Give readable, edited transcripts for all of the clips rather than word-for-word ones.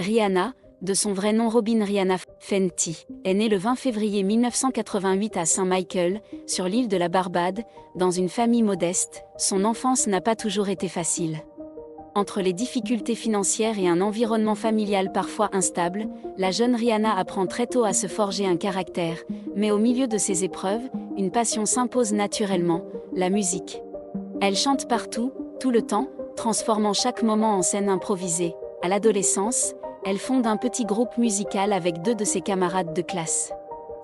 Rihanna, de son vrai nom Robin Rihanna Fenty, est née le 20 février 1988 à Saint-Michael, sur l'île de la Barbade, dans une famille modeste. Son enfance n'a pas toujours été facile. Entre les difficultés financières et un environnement familial parfois instable, la jeune Rihanna apprend très tôt à se forger un caractère, mais au milieu de ces épreuves, une passion s'impose naturellement, la musique. Elle chante partout, tout le temps, transformant chaque moment en scène improvisée. À l'adolescence, elle fonde un petit groupe musical avec 2 de ses camarades de classe.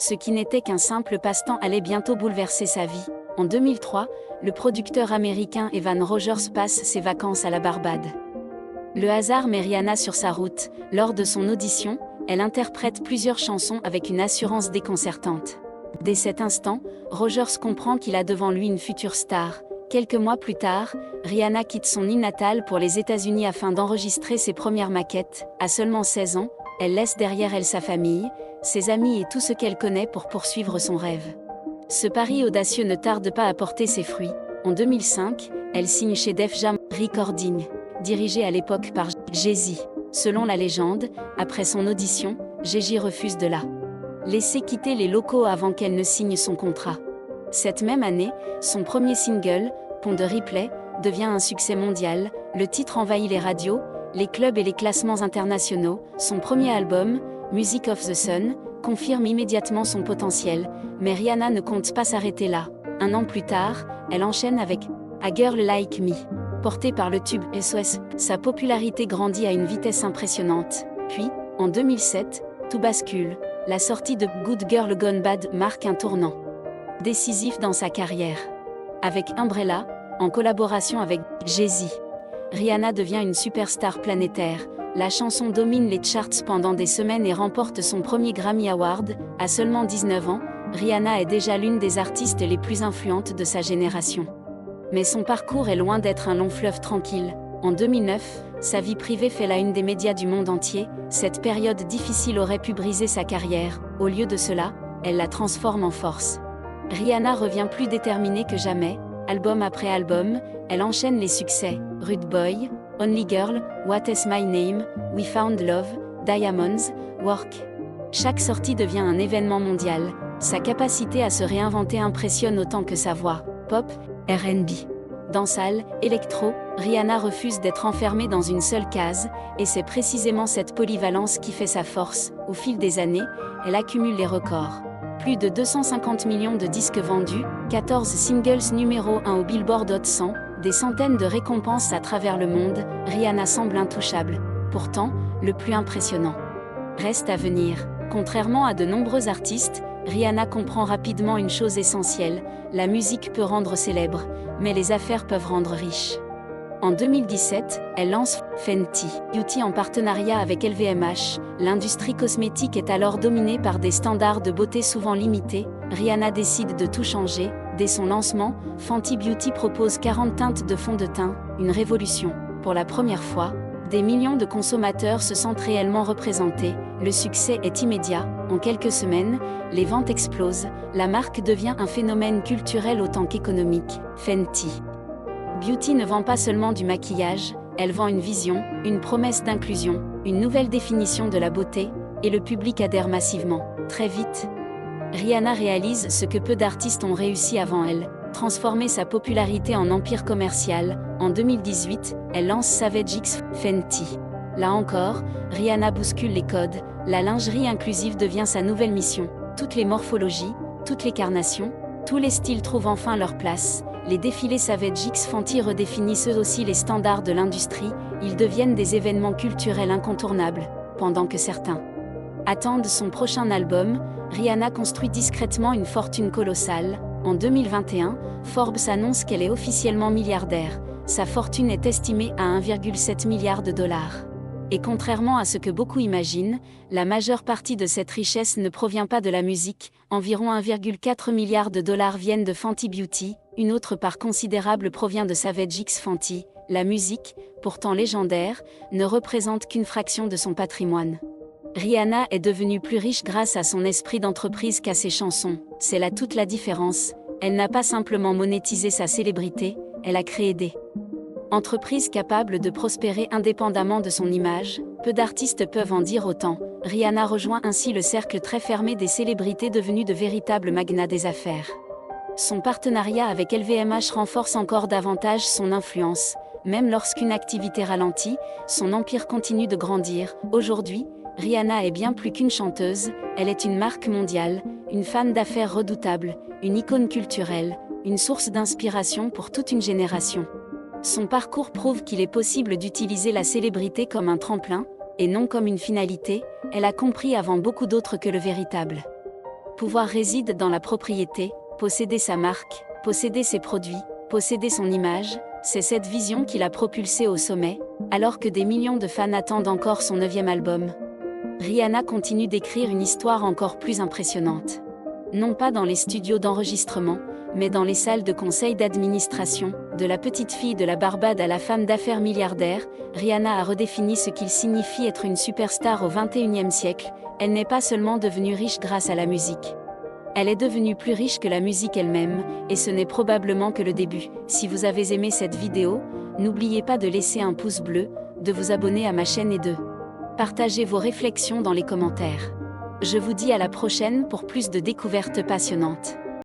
Ce qui n'était qu'un simple passe-temps allait bientôt bouleverser sa vie. En 2003, le producteur américain Evan Rogers passe ses vacances à la Barbade. Le hasard met Rihanna sur sa route. Lors de son audition, elle interprète plusieurs chansons avec une assurance déconcertante. Dès cet instant, Rogers comprend qu'il a devant lui une future star. Quelques mois plus tard, Rihanna quitte son île natale pour les États-Unis afin d'enregistrer ses premières maquettes. À seulement 16 ans, elle laisse derrière elle sa famille, ses amis et tout ce qu'elle connaît pour poursuivre son rêve. Ce pari audacieux ne tarde pas à porter ses fruits. En 2005, elle signe chez Def Jam Recording, dirigé à l'époque par Jay-Z. Selon la légende, après son audition, Jay-Z refuse de la laisser quitter les locaux avant qu'elle ne signe son contrat. Cette même année, son premier single, Pont de Ripley, devient un succès mondial. Le titre envahit les radios, les clubs et les classements internationaux. Son premier album, Music of the Sun, confirme immédiatement son potentiel, mais Rihanna ne compte pas s'arrêter là. Un an plus tard, elle enchaîne avec A Girl Like Me. Portée par le tube SOS, sa popularité grandit à une vitesse impressionnante. Puis, en 2007, tout bascule. La sortie de Good Girl Gone Bad marque un tournant décisif dans sa carrière. Avec Umbrella, en collaboration avec Jay-Z, Rihanna devient une superstar planétaire. La chanson domine les charts pendant des semaines et remporte son premier Grammy Award. À seulement 19 ans, Rihanna est déjà l'une des artistes les plus influentes de sa génération. Mais son parcours est loin d'être un long fleuve tranquille. En 2009, sa vie privée fait la une des médias du monde entier. Cette période difficile aurait pu briser sa carrière. Au lieu de cela, elle la transforme en force. Rihanna revient plus déterminée que jamais. Album après album, elle enchaîne les succès. Rude Boy, Only Girl, What Is My Name, We Found Love, Diamonds, Work. Chaque sortie devient un événement mondial. Sa capacité à se réinventer impressionne autant que sa voix. Pop, R&B, dancehall, électro, Rihanna refuse d'être enfermée dans une seule case, et c'est précisément cette polyvalence qui fait sa force. Au fil des années, elle accumule les records. Plus de 250 millions de disques vendus, 14 singles numéro 1 au Billboard Hot 100, des centaines de récompenses à travers le monde. Rihanna semble intouchable. Pourtant, le plus impressionnant reste à venir. Contrairement à de nombreux artistes, Rihanna comprend rapidement une chose essentielle: la musique peut rendre célèbre, mais les affaires peuvent rendre riche. En 2017, elle lance Fenty Beauty en partenariat avec LVMH. L'industrie cosmétique est alors dominée par des standards de beauté souvent limités. Rihanna décide de tout changer. Dès son lancement, Fenty Beauty propose 40 teintes de fond de teint, une révolution. Pour la première fois, des millions de consommateurs se sentent réellement représentés. Le succès est immédiat. En quelques semaines, les ventes explosent. La marque devient un phénomène culturel autant qu'économique. Fenty Beauty ne vend pas seulement du maquillage, elle vend une vision, une promesse d'inclusion, une nouvelle définition de la beauté, et le public adhère massivement. Très vite, Rihanna réalise ce que peu d'artistes ont réussi avant elle: transformer sa popularité en empire commercial. En 2018, elle lance Savage X Fenty. Là encore, Rihanna bouscule les codes. La lingerie inclusive devient sa nouvelle mission. Toutes les morphologies, toutes les carnations, tous les styles trouvent enfin leur place. Les défilés Savage X Fenty redéfinissent eux aussi les standards de l'industrie. Ils deviennent des événements culturels incontournables. Pendant que certains attendent son prochain album, Rihanna construit discrètement une fortune colossale. En 2021, Forbes annonce qu'elle est officiellement milliardaire. Sa fortune est estimée à 1,7 milliard de dollars. Et contrairement à ce que beaucoup imaginent, la majeure partie de cette richesse ne provient pas de la musique. Environ 1,4 milliard de dollars viennent de Fenty Beauty, une autre part considérable provient de Savage X Fenty. La musique, pourtant légendaire, ne représente qu'une fraction de son patrimoine. Rihanna est devenue plus riche grâce à son esprit d'entreprise qu'à ses chansons. C'est là toute la différence. Elle n'a pas simplement monétisé sa célébrité, elle a créé des entreprises capables de prospérer indépendamment de son image. Peu d'artistes peuvent en dire autant. Rihanna rejoint ainsi le cercle très fermé des célébrités devenues de véritables magnats des affaires. Son partenariat avec LVMH renforce encore davantage son influence. Même lorsqu'une activité ralentit, son empire continue de grandir. Aujourd'hui, Rihanna est bien plus qu'une chanteuse, elle est une marque mondiale, une femme d'affaires redoutable, une icône culturelle, une source d'inspiration pour toute une génération. Son parcours prouve qu'il est possible d'utiliser la célébrité comme un tremplin, et non comme une finalité. Elle a compris avant beaucoup d'autres que le véritable pouvoir réside dans la propriété, posséder sa marque, posséder ses produits, posséder son image. C'est cette vision qui l'a propulsée au sommet, alors que des millions de fans attendent encore son 9e album. Rihanna continue d'écrire une histoire encore plus impressionnante. Non pas dans les studios d'enregistrement, mais dans les salles de conseil d'administration. De la petite fille de la Barbade à la femme d'affaires milliardaire, Rihanna a redéfini ce qu'il signifie être une superstar au XXIe siècle. Elle n'est pas seulement devenue riche grâce à la musique. Elle est devenue plus riche que la musique elle-même, et ce n'est probablement que le début. Si vous avez aimé cette vidéo, n'oubliez pas de laisser un pouce bleu, de vous abonner à ma chaîne et de partager vos réflexions dans les commentaires. Je vous dis à la prochaine pour plus de découvertes passionnantes.